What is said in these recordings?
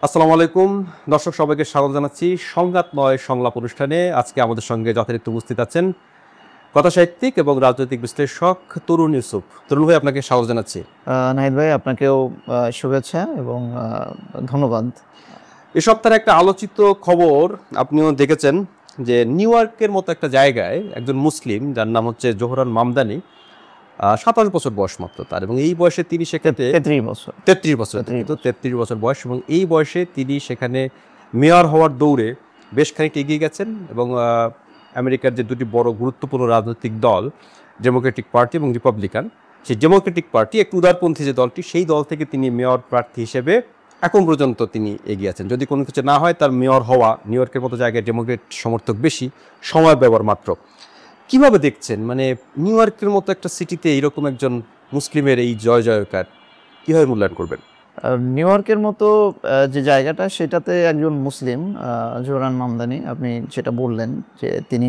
আসসালামু আলাইকুম দর্শক, সবাইকে স্বাগত জানাচ্ছি সংঘাত নয় সংলাপ অনুষ্ঠানে। আজকে আমাদের সঙ্গে যথারীতি উপস্থিত আছেন কথাসাহিত্যিক এবং রাজনৈতিক বিশ্লেষক তরুণ ইউসুফ। তরুণ ভাই, আপনাকে স্বাগত জানাচ্ছি। নাহিদ ভাই, আপনাকেও শুভেচ্ছা এবং ধন্যবাদ। এ সপ্তাহের একটা আলোচিত খবর আপনিও দেখেছেন যে নিউ ইয়র্কের মতো একটা জায়গায় একজন মুসলিম, যার নাম হচ্ছে জোহরান মামদানি, 27 বছর বয়স মাত্র তার, এবং এই বয়সে তিনি সেখানে 33 বছর বয়স, এবং এই বয়সে তিনি সেখানে মেয়র হওয়ার দৌড়ে বেশ খানিকটা এগিয়ে গেছেন। এবং আমেরিকার যে দুটি বড় গুরুত্বপূর্ণ রাজনৈতিক দল, ডেমোক্রেটিক পার্টি এবং রিপাবলিকান, সেই ডেমোক্রেটিক পার্টি একটু উদারপন্থী যে দলটি, সেই দল থেকে তিনি মেয়র প্রার্থী হিসেবে এখন পর্যন্ত তিনি এগিয়ে আছেন। যদি কোনো কিছু না হয়, তার মেয়র হওয়া নিউ ইয়র্কের মতো জায়গায় ডেমোক্রেট সমর্থক বেশি, সময় ব্যবহার মাত্র। কিভাবে দেখছেন, মানে নিউ ইয়র্কের মতো একটা সিটিতে এইরকম একজন মুসলিমের এই জয় জয়কার কিভাবে মূল্যায়ন করবেন? নিউ ইয়র্কের মতো যে জায়গাটা, সেটাতে একজন মুসলিম জোহরান মামদানি, আপনি যেটা বললেন যে তিনি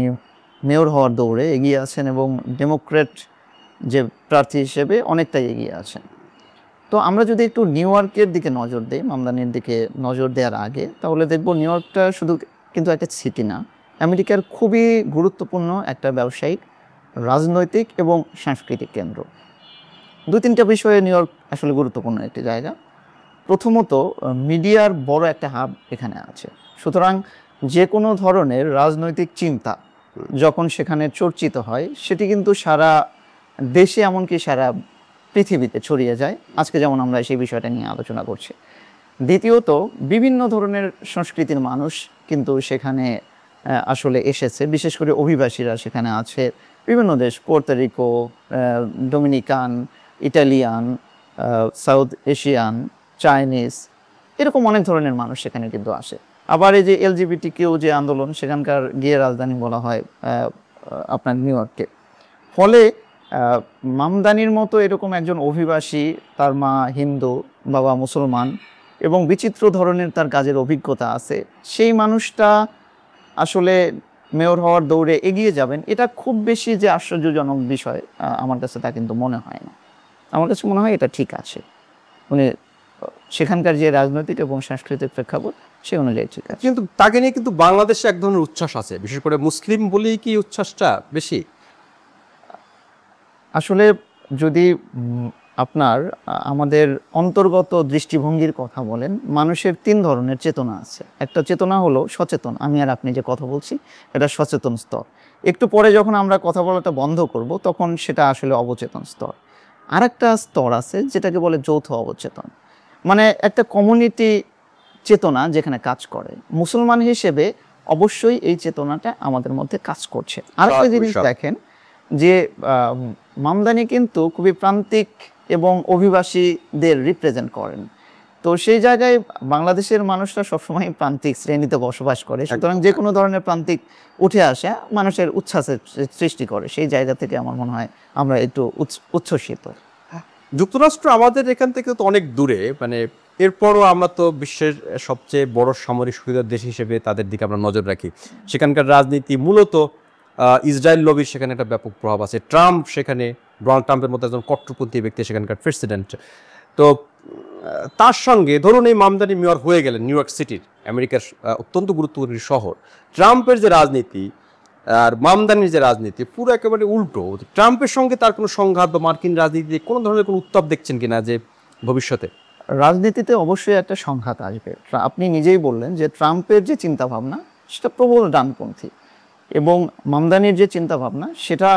মেয়র হওয়ার দৌড়ে এগিয়ে আছেন এবং ডেমোক্রেট যে প্রার্থী হিসেবে অনেকটাই এগিয়ে আছেন। তো আমরা যদি একটু নিউ ইয়র্কের দিকে নজর দিই, মামদানির দিকে নজর দেওয়ার আগে, তাহলে দেখব নিউ ইয়র্কটা শুধু কিন্তু একটা সিটি না, আমেরিকার খুবই গুরুত্বপূর্ণ একটা ব্যবসায়িক, রাজনৈতিক এবং সাংস্কৃতিক কেন্দ্র। দু তিনটা বিষয়ে নিউ ইয়র্ক আসলে গুরুত্বপূর্ণ একটি জায়গা। প্রথমত, মিডিয়ার বড় একটা হাব এখানে আছে, সুতরাং যে কোনো ধরনের রাজনৈতিক চিন্তা যখন সেখানে চর্চিত হয়, সেটি কিন্তু সারা দেশে, এমনকি সারা পৃথিবীতে ছড়িয়ে যায়। আজকে যেমন আমরা সেই বিষয়টা নিয়ে আলোচনা করছি। দ্বিতীয়ত, বিভিন্ন ধরনের সংস্কৃতির মানুষ কিন্তু সেখানে আসলে এসেছে, বিশেষ করে অভিবাসীরা সেখানে আছে। বিভিন্ন দেশ, Puerto Rico, Dominican, Italian, South Asian, Chinese, এরকম অনেক ধরনের মানুষ সেখানে কিন্তু আসে। আবার এই যে LGBTQ যে আন্দোলন, সেখানকার গিয়ে রাজধানী বলা হয় আপনার নিউ ইয়র্ককে। ফলে মামদানির মতো এরকম একজন অভিবাসী, তার মা হিন্দু, বাবা মুসলমান, এবং বিচিত্র ধরনের তার কাজের অভিজ্ঞতা আছে, সেই মানুষটা আসলে মেয়র হওয়ার দৌড়ে এগিয়ে যাবেন, এটা খুব বেশি যে আশ্চর্যজনক বিষয় আমার কাছে তা কিন্তু মনে হয় না। আমার কাছে মনে হয় এটা ঠিক আছে, মানে সেখানকার যে রাজনৈতিক এবং সাংস্কৃতিক প্রেক্ষাপট, সে অনুযায়ী ঠিক আছে। কিন্তু তাকে নিয়ে কিন্তু বাংলাদেশে এক ধরনের উচ্ছ্বাস আছে, বিশেষ করে মুসলিম বলেই কি উচ্ছ্বাসটা বেশি? আসলে যদি আপনার আমাদের অন্তর্গত দৃষ্টিভঙ্গির কথা বলেন, মানুষের তিন ধরনের চেতনা আছে। একটা চেতনা হলো সচেতন, আমি আর আপনি যে কথা বলছি, এটা সচেতন স্তর। একটু পরে যখন আমরা কথা বলাটা বন্ধ করব, তখন সেটা আসলে অবচেতন স্তর। আর একটা স্তর আছে যেটাকে বলে যৌথ অবচেতন, মানে একটা কমিউনিটি চেতনা যেখানে কাজ করে। মুসলমান হিসেবে অবশ্যই এই চেতনাটা আমাদের মধ্যে কাজ করছে। আর একটা জিনিস দেখেন যে মামদানি কিন্তু খুবই প্রান্তিক এবং অভিবাসীদের রিপ্রেজেন্ট করেন। তো সেই জায়গায় বাংলাদেশের মানুষরা সবসময় প্রান্তিক শ্রেণীতে বসবাস করে, সুতরাং যে কোনো ধরনের প্রান্তিক উঠে আসে মানুষের উচ্ছ্বাসের সৃষ্টি করে। সেই জায়গা থেকে আমার মনে হয় আমরা একটু উচ্ছ্বসিত। যুক্তরাষ্ট্র আমাদের এখান থেকে তো অনেক দূরে, মানে এরপরও আমরা তো বিশ্বের সবচেয়ে বড় সামরিক শক্তিধর দেশ হিসেবে তাদের দিকে আমরা নজর রাখি। সেখানকার রাজনীতি মূলত ইসরায়েল লবির সেখানে একটা ব্যাপক প্রভাব আছে। ট্রাম্প সেখানে, ডোনাল্ড ট্রাম্পের মতো একজন কট্টরপন্থী ব্যক্তি সেখানকার প্রেসিডেন্ট। তো তার সঙ্গে ধরুন এই মামদানি মেয়র হয়ে গেলেন নিউ ইয়র্ক সিটির, আমেরিকার অত্যন্ত গুরুত্বপূর্ণ শহর। ট্রাম্পের যে রাজনীতি আর মামদানির যে রাজনীতি পুরো একেবারে উল্টো। ট্রাম্পের সঙ্গে তার কোনো সংঘাত বা মার্কিন রাজনীতিতে কোনো ধরনের কোনো উত্তাপ দেখছেন কিনা যে ভবিষ্যতে? রাজনীতিতে অবশ্যই একটা সংঘাত আসবে। আপনি নিজেই বললেন যে ট্রাম্পের যে চিন্তাভাবনা সেটা প্রবল ডানপন্থী, এবং মামদানির যে চিন্তাভাবনা সেটা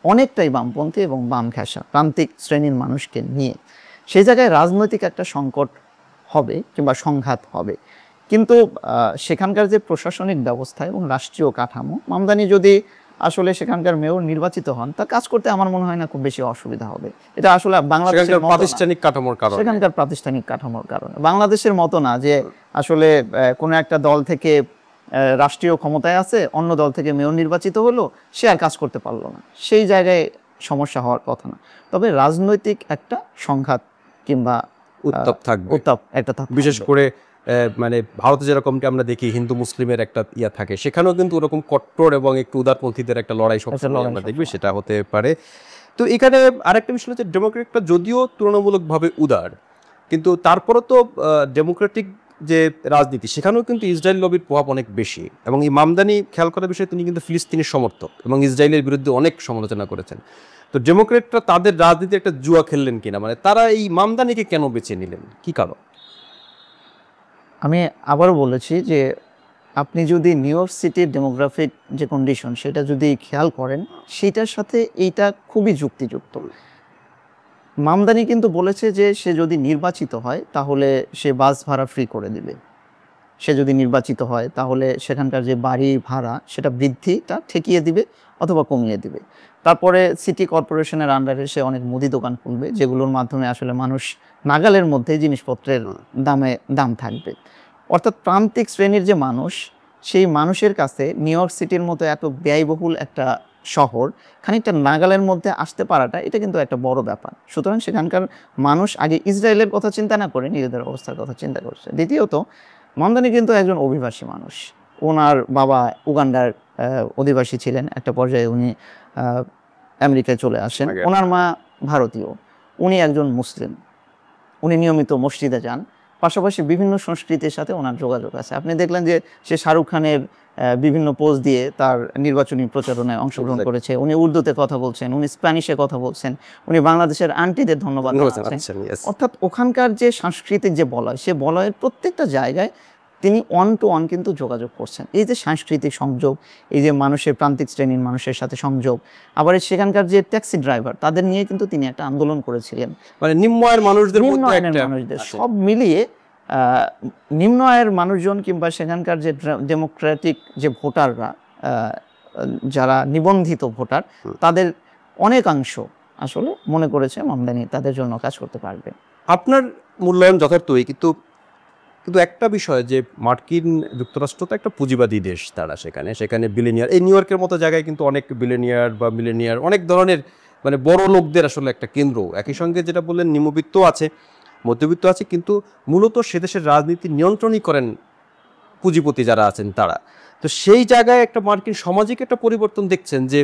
অনেকটাই বামপন্থী এবং বাম ঘেঁষা, প্রান্তিক শ্রেণীর মানুষকে নিয়ে। সেই জায়গায় রাজনৈতিক একটা সংকট হবে কিংবা সংঘাত হবে, কিন্তু সেখানকার যে প্রশাসনিক ব্যবস্থা এবং রাষ্ট্রীয় কাঠামো, মামদানি যদি আসলে সেখানকার মেয়র নির্বাচিত হন, তার কাজ করতে আমার মনে হয় না খুব বেশি অসুবিধা হবে। এটা আসলে বাংলাদেশের প্রাতিষ্ঠানিক কাঠামোর কারণে, সেখানকার প্রাতিষ্ঠানিক কাঠামোর কারণে। বাংলাদেশের মতো না যে আসলে কোনো একটা দল থেকে রাষ্ট্রীয় ক্ষমতায় আছে, অন্য দল থেকে মেয়র নির্বাচিত হলো, সে আর কাজ করতে পারলো না। সেই জায়গায় সমস্যা হওয়ার কথা না। তবে রাজনৈতিক একটা সংঘাত কিংবা উত্তাপ থাকবে, বিশেষ করে মানে ভারতে যেরকমটা আমরা দেখি হিন্দু মুসলিমের একটা ইয়া থাকে, সেখানেও কিন্তু ওরকম কট্টর এবং একটু উদারপন্থীদের একটা লড়াই সবসময় আমরা দেখবি, সেটা হতে পারে। তো এখানে আরেকটা বিষয় হচ্ছে, ডেমোক্রেটরা যদিও তুলনামূলকভাবে উদার, কিন্তু তারপরও তো ডেমোক্রেটিক যে রাজনীতি সেখানেও কিন্তু ইসরায়েল লবির প্রভাব অনেক বেশি, এবং এই মামদানি খেয়াল করার বিষয়ে তিনি কিন্তু ফিলিস্তিনের সমর্থক এবং ইসরায়েলের বিরুদ্ধে অনেক সমালোচনা করেছেন। তো ডেমোক্রেটরা তাদের রাজনীতি একটা জুয়া খেললেন কিনা, মানে তারা এই মামদানিকে কেন বেছে নিলেন, কি কারণ? আমি আবারও বলেছি যে আপনি যদি নিউ ইয়র্ক সিটির ডেমোগ্রাফিক যে কন্ডিশন সেটা যদি খেয়াল করেন, সেটার সাথে এইটা খুবই যুক্তিযুক্ত। মামদানি কিন্তু বলেছে যে সে যদি নির্বাচিত হয় তাহলে সে বাস ভাড়া ফ্রি করে দিবে। সে যদি নির্বাচিত হয় তাহলে সেখানকার যে বাড়ি ভাড়া সেটা বৃদ্ধিটা ঠেকিয়ে দিবে অথবা কমিয়ে দিবে। তারপরে সিটি কর্পোরেশনের আন্ডারে সে অনেক মুদি দোকান খুলবে, যেগুলোর মাধ্যমে আসলে মানুষ নাগালের মধ্যে জিনিসপত্রের দাম থাকবে। অর্থাৎ প্রান্তিক শ্রেণীর যে মানুষ, সেই মানুষের কাছে নিউ ইয়র্ক সিটির মতো এত ব্যয়বহুল একটা শহর খানিকটা নাগালের মধ্যে আসতে পারাটা এটা কিন্তু একটা বড় ব্যাপার। সুতরাং সেখানকার মানুষ আগে ইসরায়েলের কথা চিন্তা না করে নিজেদের অবস্থার কথা চিন্তা করছে। দ্বিতীয়ত, মামদানি কিন্তু একজন অভিবাসী মানুষ। ওনার বাবা উগান্ডার অধিবাসী ছিলেন, একটা পর্যায়ে উনি আমেরিকায় চলে আসেন। ওনার মা ভারতীয়, উনি একজন মুসলিম, উনি নিয়মিত মসজিদে যান, পাশাপাশি বিভিন্ন সংস্কৃতির সাথে ওনার যোগাযোগ আছে। আপনি দেখলেন যে সে শাহরুখ খানের বিভিন্ন পোস্ট দিয়ে তার নির্বাচনী প্রচারণায় অংশগ্রহণ করেছে। উনি উর্দুতে কথা বলছেন, উনি স্প্যানিশে কথা বলছেন, উনি বাংলাদেশের আন্টিদের ধন্যবাদ জানাচ্ছেন। অর্থাৎ ওখানকার যে সাংস্কৃতিক যে বলয়, সে বলয়ের প্রত্যেকটা জায়গায় তিনি ওয়ান টু ওয়ান কিন্তু যোগাযোগ করছেন। এই যে সাংস্কৃতিক সংযোগ, এই যে মানুষের প্রান্তিক শ্রেণীর মানুষের সাথে সংযোগ, আবার সেখানকার যে ট্যাক্সি ড্রাইভার তাদের নিয়ে কিন্তু তিনি একটা আন্দোলন করেছিলেন, মানে নিম্ন আয়ের মানুষদের সব মিলিয়ে নিম্ন আয়ের মানুষজন কিংবা সেখানকার যে ডেমোক্রেটিক যে ভোটাররা, যারা নিবন্ধিত ভোটার, তাদের অনেকাংশ আসলে মনে করেছে মামদানি তাদের জন্য কাজ করতে পারবে। আপনার মূল্যায়ন যথার্থই, কিন্তু একটা বিষয় যে মার্কিন যুক্তরাষ্ট্র তো একটা পুঁজিবাদী দেশ, তারা সেখানে বিলিনিয়ার, এই নিউ ইয়র্কের মতো জায়গায় কিন্তু অনেক বিলিনিয়ার বা মিলেনিয়ার, অনেক ধরনের মানে বড় লোকদের আসলে একটা কেন্দ্র। একই সঙ্গে যেটা বললেন, নিম্নবিত্ত আছে, মধ্যবিত্ত আছে, কিন্তু মূলত সে দেশের রাজনীতি নিয়ন্ত্রণই করেন পুঁজিপতি যারা আছেন তারা। তো সেই জায়গায় একটা মার্কিন সামাজিক একটা পরিবর্তন দেখছেন যে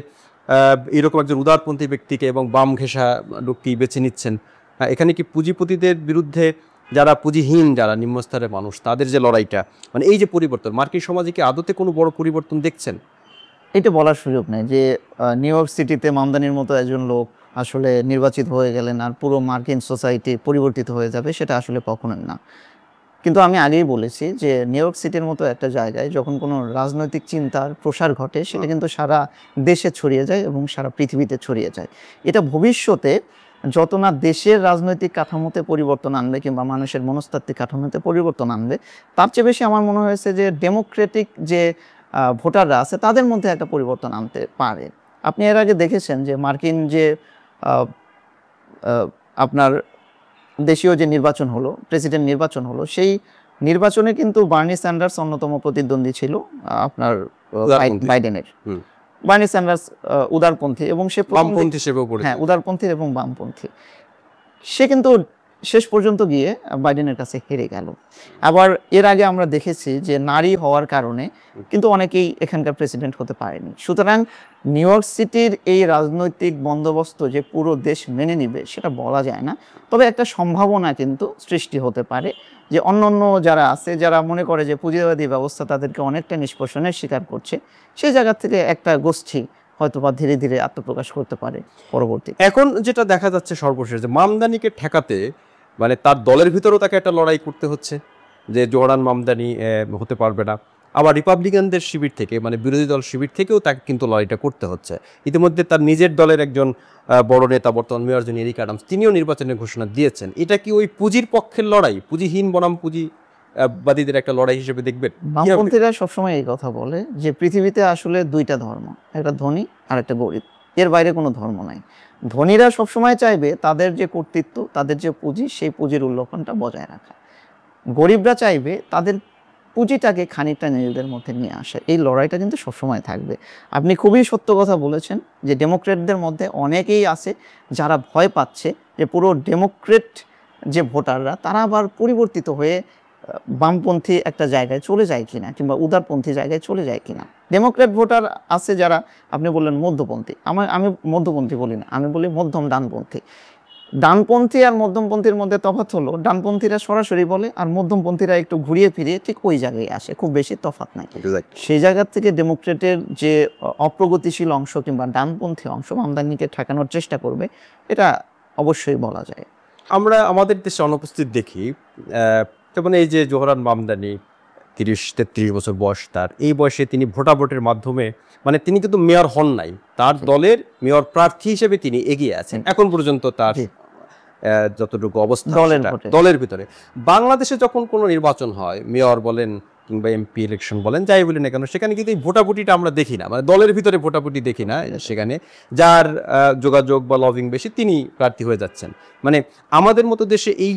এরকম একজন উদারপন্থী ব্যক্তিকে এবং বাম ঘেঁষা লোককেই বেছে নিচ্ছেন। এখানে কি পুঁজিপতিদের বিরুদ্ধে যারা পুঁজিহীন, যারা নিম্নস্তরের মানুষ, তাদের যে লড়াইটা, মানে এই যে পরিবর্তন, মার্কিন সমাজে কি আদতে কোনো বড় পরিবর্তন দেখছেন? এটা বলার সুযোগ নেই যে নিউ ইয়র্ক সিটিতে মামদানির মতো একজন লোক আসলে নির্বাচিত হয়ে গেলেন আর পুরো মার্কিন সোসাইটি পরিবর্তিত হয়ে যাবে, সেটা আসলে কখনোই না। কিন্তু আমি আগেই বলেছি যে নিউ ইয়র্ক সিটির মতো একটা জায়গায় যখন কোনো রাজনৈতিক চিন্তার প্রসার ঘটে, সেটা কিন্তু সারা দেশে ছড়িয়ে যায় এবং সারা পৃথিবীতে ছড়িয়ে যায়। এটা ভবিষ্যতে যত না দেশের রাজনৈতিক কাঠামোতে পরিবর্তন আনবে কিংবা মানুষের মনস্তাত্ত্বিক কাঠামোতে পরিবর্তন আনবে, তার চেয়ে বেশি আমার মনে হয়েছে যে ডেমোক্রেটিক যে ভোটাররা আছে তাদের মধ্যে একটা পরিবর্তন আনতে পারে। আপনি এর আগে দেখেছেন যে মার্কিন যে আপনার দেশীয় যে নির্বাচন হলো, প্রেসিডেন্ট নির্বাচন হলো, সেই নির্বাচনে কিন্তু বার্নি স্যান্ডার্স অন্যতম প্রতিদ্বন্দ্বী ছিল আপনার বাইডেনের। বার্নি স্যান্ডার্স উদারপন্থী এবং সে বামপন্থী হিসেবেও পড়ে, হ্যাঁ, উদারপন্থী এবং বামপন্থী। সে কিন্তু শেষ পর্যন্ত গিয়ে বাইডেনের কাছে হেরে গেল। আবার এর আগে আমরা দেখেছি যে নারী হওয়ার কারণে কিন্তু অনেকেই এখানকার প্রেসিডেন্ট হতে পারেনি। সুতরাং নিউ ইয়র্ক সিটির এই রাজনৈতিক বন্দোবস্ত যে পুরো দেশ মেনে নিবে সেটা বলা যায় না, তবে একটা সম্ভাবনা কিন্তু সৃষ্টি হতে পারে যে অন্য যারা আছে, যারা মনে করে যে পুঁজিবাদী ব্যবস্থা তাদেরকে অনেকটা নিষ্পেষণের শিকার করছে, সেই জায়গা থেকে একটা গোষ্ঠী হয়তোবা ধীরে ধীরে আত্মপ্রকাশ করতে পারে পরবর্তী। এখন যেটা দেখা যাচ্ছে সর্বশেষ, যে মামদানিকে ঠেকাতে মানে তার দলের ভিতরেও তাকে একটা লড়াই করতে হচ্ছে যে জোহরান মামদানি হতে পারবে না। আবার রিপাবলিকানদের শিবির থেকে, মানে বিরোধী দল শিবির থেকেও তাকে কিন্তু লড়াইটা করতে হচ্ছে। ইতিমধ্যে তার নিজের দলের একজন বড় নেতা, বর্তমান মেয়র যিনি এরিক অ্যাডামস, তিনিও নির্বাচনের ঘোষণা দিয়েছেন। এটা কি ওই পুঁজির পক্ষের লড়াই, পুঁজিহীন বনাম পুঁজিবাদীদের একটা লড়াই হিসেবে দেখবেন? বামপন্থীরা সবসময় এই কথা বলে যে পৃথিবীতে আসলে দুইটা ধর্ম, একটা ধনী আর একটা গরিব, এর বাইরে কোনো ধর্ম নাই। ধনীরা সবসময় চাইবে তাদের যে কর্তৃত্ব, তাদের যে পুঁজি, সেই পুঁজির উল্লেখনটা বজায় রাখা। গরিবরা চাইবে তাদের পুঁজিটাকে খানিকটা নিজেদের মধ্যে নিয়ে আসে। এই লড়াইটা কিন্তু সবসময় থাকবে। আপনি খুবই সত্য কথা বলেছেন যে ডেমোক্রেটদের মধ্যে অনেকেই আছে যারা ভয় পাচ্ছে যে পুরো ডেমোক্রেট যে ভোটাররা তারা আবার পরিবর্তিত হয়ে বামপন্থী একটা জায়গায় চলে যায় কিনা কিংবা উদারপন্থী জায়গায় চলে যায় কিনা। ডেমোক্রেট ভোটার আছে যারা, আপনি বললেন মধ্যপন্থী, আমি মধ্যপন্থী বলি না, আমি বলি মধ্যম ডানপন্থী। ডানপন্থী আর মধ্যমপন্থীর মধ্যে তফাৎ হলো, ডানপন্থীরা সরাসরি বলে আর মধ্যমপন্থীরা একটু ঘুরিয়ে ফিরিয়ে ঠিক ওই জায়গায় আসে, খুব বেশি তফাৎ নাই। সেই জায়গা থেকে ডেমোক্রেটের যে অপ্রগতিশীল অংশ কিংবা ডানপন্থী অংশ মামদানিকে ঠেকানোর চেষ্টা করবে, এটা অবশ্যই বলা যায়। আমরা আমাদের দেশে অনুপস্থিত দেখি, যেমন এই যে জোহরান মামদানি 30-33 বছর বয়স তার, এই বয়সে তিনি ভোটাভোটের মাধ্যমে, মানে তিনি কিন্তু মেয়র হন নাই, তার দলের মেয়র প্রার্থী হিসেবে তিনি এগিয়ে আছেন এখন পর্যন্ত, তার যতটুকু অবস্থা দলের ভিতরে। বাংলাদেশে যখন কোনো নির্বাচন হয়, মেয়র বলেন কিংবা এমপি ইলেকশন বলেন, যাই বলি না কেন, সেখানে কিন্তু এই ভোটাভুটিটা আমরা দেখি না, মানে দলের ভিতরে ভোটাভুটি দেখি না। সেখানে যার যোগাযোগ বা লবিং বেশি তিনি প্রার্থী হয়ে যাচ্ছেন। মানে আমাদের মতো দেশে এই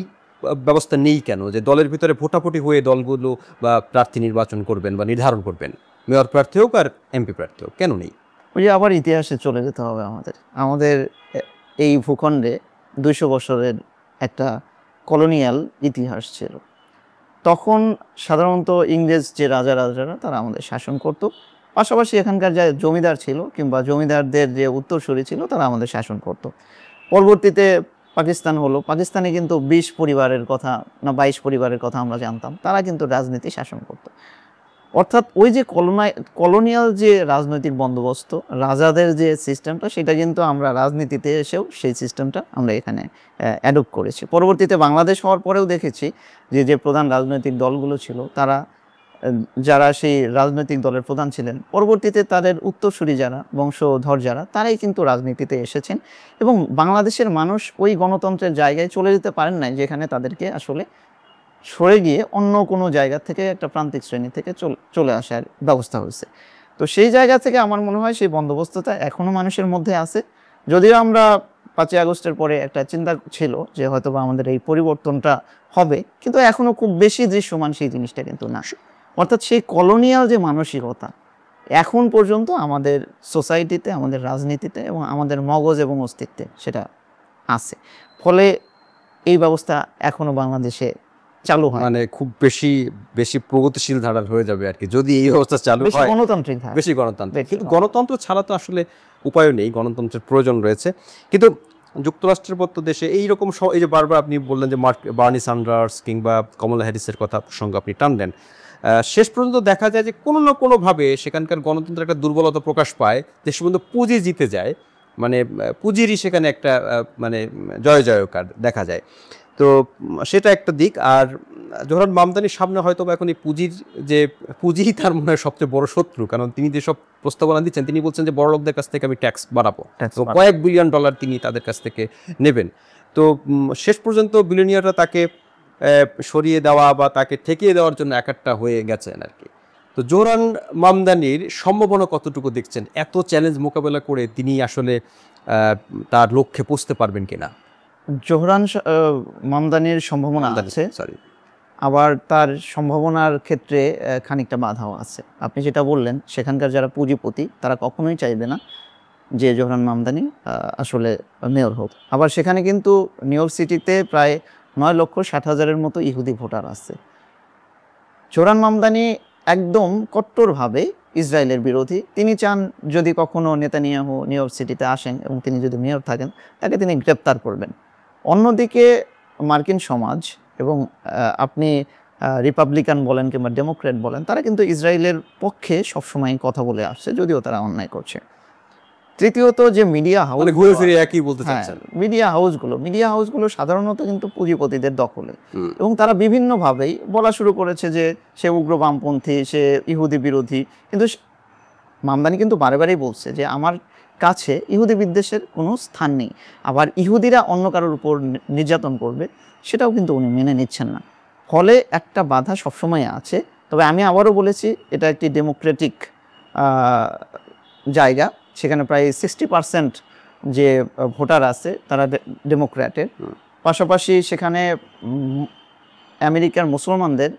ব্যবস্থা নেই কেন যে দলের ভিতরে ভোটাভুটি হয়ে দলগুলো বা প্রার্থী নির্বাচন করবেন বা নির্ধারণ করবেন, মেয়র প্রার্থী হোক আর এমপি প্রার্থী হোক, কেন নেই? ওই যে আবার ইতিহাসে চলে যেতে হবে আমাদের এই ভূখণ্ডে 200 বছরের একটা কলোনিয়াল ইতিহাস ছিল। তখন সাধারণত ইংরেজ যে রাজারা তারা আমাদের শাসন করত, পাশাপাশি এখানকার যে জমিদার ছিল কিংবা জমিদারদের যে উত্তরসূরি ছিল তারা আমাদের শাসন করত। পরবর্তীতে পাকিস্তান হলো, পাকিস্তানে কিন্তু 20 পরিবারের কথা না 22 পরিবারের কথা আমরা জানতাম, তারা কিন্তু রাজনীতি শাসন করত। অর্থাৎ ওই যে কলোনিয়াল যে রাজনৈতিক বন্দোবস্ত, রাজাদের যে সিস্টেমটা, সেটা কিন্তু আমরা রাজনীতিতে এসেও সেই সিস্টেমটা আমরা এখানে অ্যাডপ্ট করেছি। পরবর্তীতে বাংলাদেশ হওয়ার পরেও দেখেছি যে প্রধান রাজনৈতিক দলগুলো ছিল, তারা যারা সেই রাজনৈতিক দলের প্রধান ছিলেন, পরবর্তীতে তাদের উত্তরসূরি যারা, বংশধর যারা, তারাই কিন্তু রাজনীতিতে এসেছেন। এবং বাংলাদেশের মানুষ ওই গণতন্ত্রের জায়গায় চলে যেতে পারেন নাই, যেখানে তাদেরকে আসলে সরে গিয়ে অন্য কোনো জায়গা থেকে একটা প্রান্তিক শ্রেণী থেকে চলে আসার ব্যবস্থা হয়েছে। তো সেই জায়গা থেকে আমার মনে হয় সেই বন্দোবস্তটা এখনও মানুষের মধ্যে আছে। যদিও আমরা 5ই আগস্টের পরে একটা চিন্তা ছিল যে হয়তো বা আমাদের এই পরিবর্তনটা হবে, কিন্তু এখনও খুব বেশি দৃশ্যমান সেই জিনিসটা কিন্তু না। অর্থাৎ সেই কলোনিয়াল যে মানসিকতা এখন পর্যন্ত আমাদের সোসাইটিতে, আমাদের রাজনীতিতে এবং আমাদের মগজ এবং অস্তিত্বে সেটা আছে। ফলে এই ব্যবস্থা এখনও বাংলাদেশে চালু হয়, মানে খুব বেশি প্রগতিশীল ধারার হয়ে যাবে আর কি যদি এই অবস্থা চালু হয়, গণতান্ত্রিক, বেশি গণতান্ত্রিক। কিন্তু গণতন্ত্র ছাড়া তো আসলে উপায় নেই, গণতন্ত্রের প্রয়োজন রয়েছে। কিন্তু যুক্তরাষ্ট্রের মতো দেশে এইরকম এই যে বারবার আপনি বললেন যে বার্নি স্যান্ডার্স কিংবা কমলা হ্যারিসের কথা প্রসঙ্গ আপনি টানলেন, শেষ পর্যন্ত দেখা যায় যে কোনো না কোনোভাবে সেখানকার গণতন্ত্রের একটা দুর্বলতা প্রকাশ পায়, শেষ পর্যন্ত পুঁজি জিতে যায়, মানে পুঁজিরই সেখানে একটা মানে জয়কার দেখা যায়। তো সেটা একটা দিক। আর জোহরান মামদানির সামনে হয়তো এখন এই পুঁজিই তার মনে হয় সবচেয়ে বড় শত্রু, কারণ তিনি যেসব প্রস্তাবনা দিচ্ছেন, তিনি বলছেন যে বড় লোকদের কাছ থেকে আমি ট্যাক্স বাড়াবো, তো কয়েক বিলিয়ন ডলার তিনি তাদের কাছ থেকে নেবেন। তো শেষ পর্যন্ত বিলিয়নিয়াররা তাকে সরিয়ে দেওয়া বা তাকে ঠেকিয়ে দেওয়ার জন্য একটা হয়ে গেছেন আর কি। তো জোহরান মামদানির সম্ভাবনা কতটুকু দেখছেন? এত চ্যালেঞ্জ মোকাবেলা করে তিনি আসলে তার লক্ষ্যে পৌঁছতে পারবেন কিনা? জোহরান মামদানির সম্ভাবনা আছে, আবার তার সম্ভাবনার ক্ষেত্রে খানিকটা বাধাও আছে। আপনি যেটা বললেন, সেখানকার যারা পুঁজিপতি তারা কখনোই চাইবে না যে জোহরান মামদানি আসলে মেয়র হোক। আবার সেখানে কিন্তু নিউ ইয়র্ক সিটিতে প্রায় 9,60,000-এর মতো ইহুদি ভোটার আছে। জোহরান মামদানি একদম কট্টরভাবে ইসরায়েলের বিরোধী। তিনি চান যদি কখনো নেতানিয়াহু নিউ ইয়র্ক সিটিতে আসেন এবং তিনি যদি মেয়র থাকেন, তাকে তিনি গ্রেপ্তার করবেন। অন্যদিকে মার্কিন সমাজ এবং আপনি রিপাবলিকান বলেন কিংবা ডেমোক্রেট বলেন, তারা কিন্তু ইসরায়েলের পক্ষে সবসময় কথা বলে আসছে, যদিও তারা অন্যায় করছে। তৃতীয়ত যে মিডিয়া হাউস, ঘুরে ফিরে একই বলতে চাচ্ছেন, মিডিয়া হাউসগুলো সাধারণত কিন্তু পুঁজিপতিদের দখলে, এবং তারা বিভিন্নভাবেই বলা শুরু করেছে যে সে উগ্র বামপন্থী, সে ইহুদি বিরোধী। কিন্তু মামদানি কিন্তু বারেবারেই বলছে যে আমার কাছে ইহুদি বিদ্বেষের কোনো স্থান নেই। আবার ইহুদিরা অন্য কারোর উপর নির্যাতন করবে, সেটাও কিন্তু উনি মেনে নিচ্ছেন না। ফলে একটা বাধা সবসময় আছে। তবে আমি আবারও বলেছি, এটা একটি ডেমোক্রেটিক জায়গা, সেখানে প্রায় 60% যে ভোটার আছে তারা ডেমোক্র্যাটের। পাশাপাশি সেখানে আমেরিকার মুসলমানদের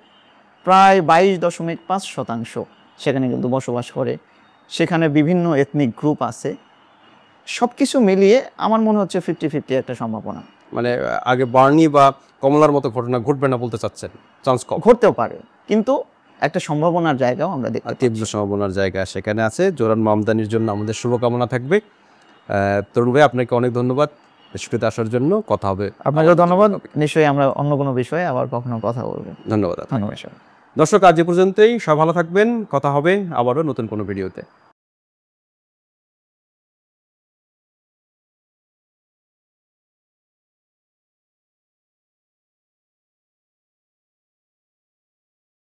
প্রায় 22.5% সেখানে কিন্তু বসবাস করে। সেখানে বিভিন্ন এথনিক গ্রুপ আছে। সব কিছু মিলিয়ে আমার মনে হচ্ছে 50-50 একটা সম্ভাবনা। মানে আগে বার্নি বা কমলার মতো ঘটনা ঘটবে না বলতে চাচ্ছেন? চান্স কম, ঘটতেও পারে, কিন্তু একটা সম্ভাবনার জায়গাও আমরা দেখি, তীব্র সম্ভাবনার জায়গা সেখানে আছে। জোহরান মামদানির জন্য আমাদের শুভকামনা থাকবে। তরুণ ভাই, আপনাকে অনেক ধন্যবাদ। স্টুডিওতে আসার জন্য। কথা হবে। আপনাকেও ধন্যবাদ। নিশ্চয়ই আমরা অন্য কোনো বিষয়ে আবার কখনো কথা বলবো। ধন্যবাদ। ধন্যবাদ। দর্শক, আজ এ পর্যন্তই। সবাই ভালো থাকবেন। কথা হবে আবারও নতুন কোনো ভিডিওতে।